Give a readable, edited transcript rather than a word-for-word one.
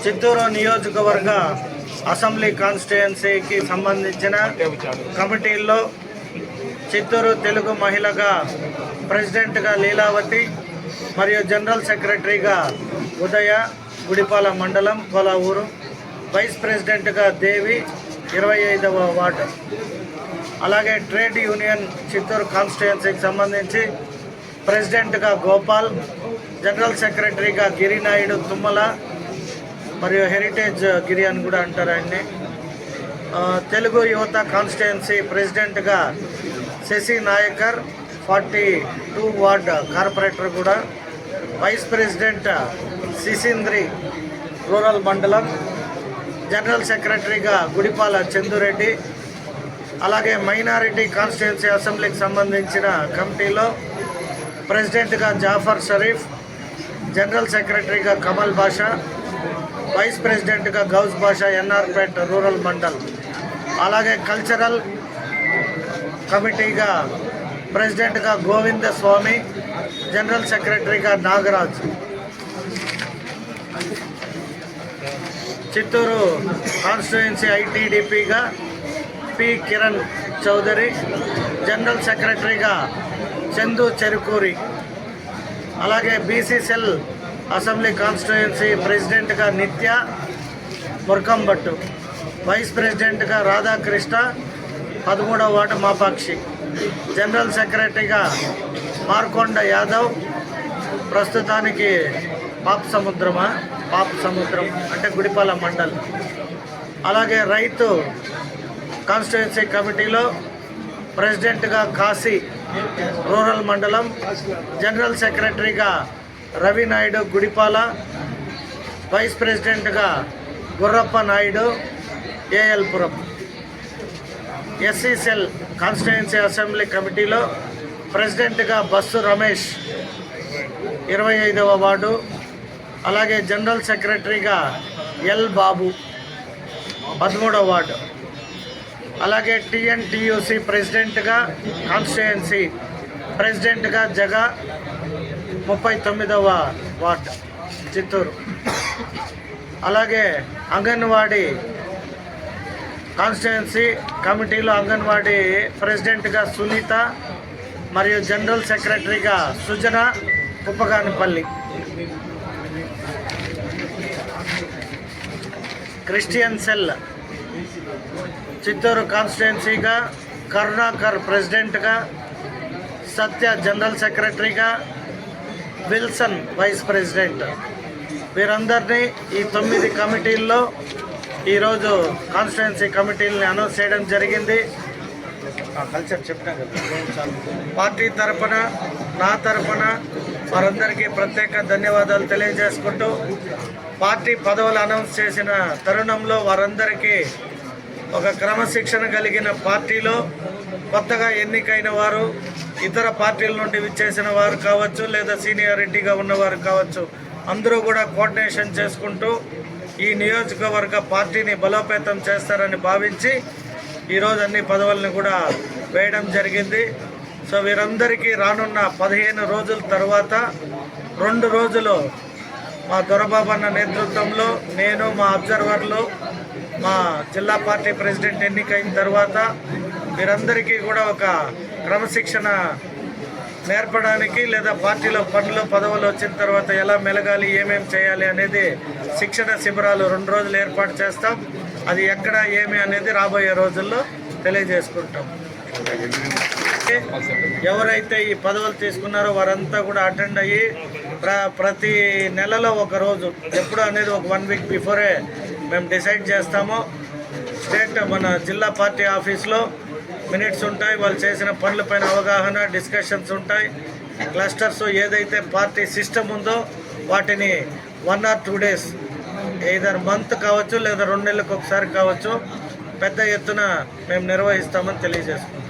చిత్తూరు నియోజకవర్గ అసెంబ్లీ కాన్స్టిట్యుయెన్సీకి సంబంధించిన కమిటీల్లో చిత్తూరు తెలుగు మహిళగా ప్రెసిడెంట్గా లీలావతి మరియు జనరల్ సెక్రటరీగా ఉదయ గుడిపాల మండలం కొలావూరు, వైస్ ప్రెసిడెంట్గా దేవి 25వ వార్డు, అలాగే ట్రేడ్ యూనియన్ చిత్తూరు కాన్స్టిట్యుయెన్సీకి సంబంధించి ప్రెసిడెంట్గా గోపాల్, జనరల్ సెక్రటరీగా గిరినాయుడు తుమ్మల మరియు హెరిటేజ్ గిరి అని కూడా అంటారు ఆయన్ని. తెలుగు యువత కాన్స్టిట్యుయెన్సీ ప్రెసిడెంట్గా శశి నాయకర్ 42 వార్డ్ కార్పొరేటర్ కూడా, వైస్ ప్రెసిడెంట్ సిసింద్రి రూరల్ మండలం, జనరల్ సెక్రటరీగా గుడిపాల చందురెడ్డి, అలాగే మైనారిటీ కాన్స్టిట్యుయెన్సీ అసెంబ్లీకి సంబంధించిన కమిటీలో ప్రెసిడెంట్గా జాఫర్ షరీఫ్, జనరల్ సెక్రటరీగా కమల్ బాషా, వైస్ ప్రెసిడెంట్గా గౌజ్ బాషా ఎన్ఆర్పేట్ రూరల్ మండల్, అలాగే కల్చరల్ కమిటీగా ప్రెసిడెంట్గా గోవింద స్వామి, జనరల్ సెక్రటరీగా నాగరాజ్, చిత్తూరు కాన్స్టిట్యుయెన్సీ ఐటీడీపీగా పి కిరణ్ చౌదరి, జనరల్ సెక్రటరీగా చందు చెరుకూరి, అలాగే బీసీసీఎల్ అసెంబ్లీ కాన్స్టిట్యుయెన్సీ ప్రెసిడెంట్గా నిత్య ముర్కంభట్టు, వైస్ ప్రెసిడెంట్గా రాధాకృష్ణ 13వ వార్డు మాపాక్షి, జనరల్ సెక్రటరీగా మార్కొండ యాదవ్, ప్రస్తుతానికి పాప సముద్రం అంటే గుడిపాల మండల్, అలాగే రైతు కాన్స్టిట్యుయెన్సీ కమిటీలో ప్రెసిడెంట్గా కాశీ రూరల్ మండలం, జనరల్ సెక్రటరీగా రవి నాయుడు గుడిపాల, వైస్ ప్రెసిడెంట్గా Gurrappa Naidu ALPuram, SCCL constituency assembly కమిటీలో ప్రెసిడెంట్గా బస్సు రమేష్ 25వ వార్డు, అలాగే జనరల్ సెక్రటరీగా ఎల్ బాబు 13వ వార్డు, అలాగే టీఎన్టీయూసీ ప్రెసిడెంట్గా కాన్స్టిట్యుయెన్సీ ప్రెసిడెంట్గా జగా 39వ వార్డు చిత్తూరు, అలాగే అంగన్వాడీ కాన్స్టిట్యుయెన్సీ కమిటీలో అంగన్వాడీ ప్రెసిడెంట్గా సునీత మరియు జనరల్ సెక్రటరీగా సుజన కుప్పగానిపల్లి, క్రిస్టియన్ సెల్ చిత్తూరు కాన్స్టిట్యుయెన్సీగా కరుణాకర్ ప్రెసిడెంట్గా, సత్య జనరల్ సెక్రటరీగా, విల్సన్ వైస్ ప్రెసిడెంట్. వీరందరినీ ఈ 9 కమిటీల్లో ఈరోజు కాన్స్టిట్యుయెన్సీ కమిటీలని అనౌన్స్ చేయడం జరిగింది. కల్చర్ చెప్పినాం కదా. పార్టీ తరఫున నా తరఫున వారందరికీ ప్రత్యేక ధన్యవాదాలు తెలియజేసుకుంటూ, పార్టీ పదవులు అనౌన్స్ చేసిన తరుణంలో వారందరికీ ఒక క్రమశిక్షణ కలిగిన పార్టీలో కొత్తగా ఎన్నికైన వారు, ఇతర పార్టీల నుండి విచ్చేసిన వారు కావచ్చు, లేదా సీనియారిటీగా ఉన్నవారు కావచ్చు, అందరూ కూడా కోఆర్డినేషన్ చేసుకుంటూ ఈ నియోజకవర్గ పార్టీని బలోపేతం చేస్తారని భావించి ఈరోజు అన్ని పదవులను కూడా వేయడం జరిగింది. సో వీరందరికీ రానున్న 15 రోజుల తర్వాత 2 రోజులు మా దొరబాబన్న నేతృత్వంలో నేను, మా అబ్జర్వర్లు, మా జిల్లా పార్టీ ప్రెసిడెంట్ ఎన్నికైన తర్వాత వీరందరికీ కూడా ఒక క్రమశిక్షణ నేర్పడానికి, లేదా పార్టీలో పదవులు వచ్చిన తర్వాత ఎలా మెలగాలి, ఏమేమి చేయాలి అనేది శిక్షణ శిబిరాలు 2 రోజులు ఏర్పాటు చేస్తాం. అది ఎక్కడ ఏమి అనేది రాబోయే రోజుల్లో తెలియజేసుకుంటాం. ఎవరైతే ఈ పదవులు తీసుకున్నారో వారంతా కూడా అటెండ్ అయ్యి ప్రతి నెలలో ఒక రోజు, ఎప్పుడు అనేది ఒక 1 వీక్ బిఫోరే మేము డిసైడ్ చేస్తాము. మన జిల్లా పార్టీ ఆఫీస్లో మినిట్స్ ఉంటాయి, వాళ్ళు చేసిన పనులపైన అవగాహన, డిస్కషన్స్ ఉంటాయి. క్లస్టర్స్ ఏదైతే పార్టీ సిస్టమ్ ఉందో వాటిని 1 or 2 days ఏదర్ మంత్ కావచ్చు, లేదా 2 నెలలకు ఒకసారి కావచ్చు, పెద్ద ఎత్తున మేము నిర్వహిస్తామని తెలియజేసుకుంటాం.